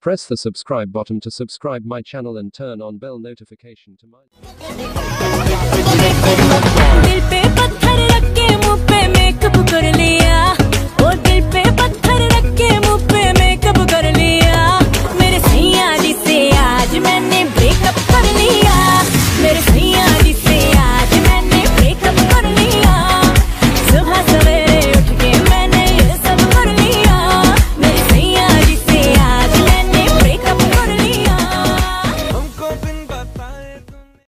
Press the subscribe button to subscribe my channel and turn on bell notification to my दिल पे पत्थर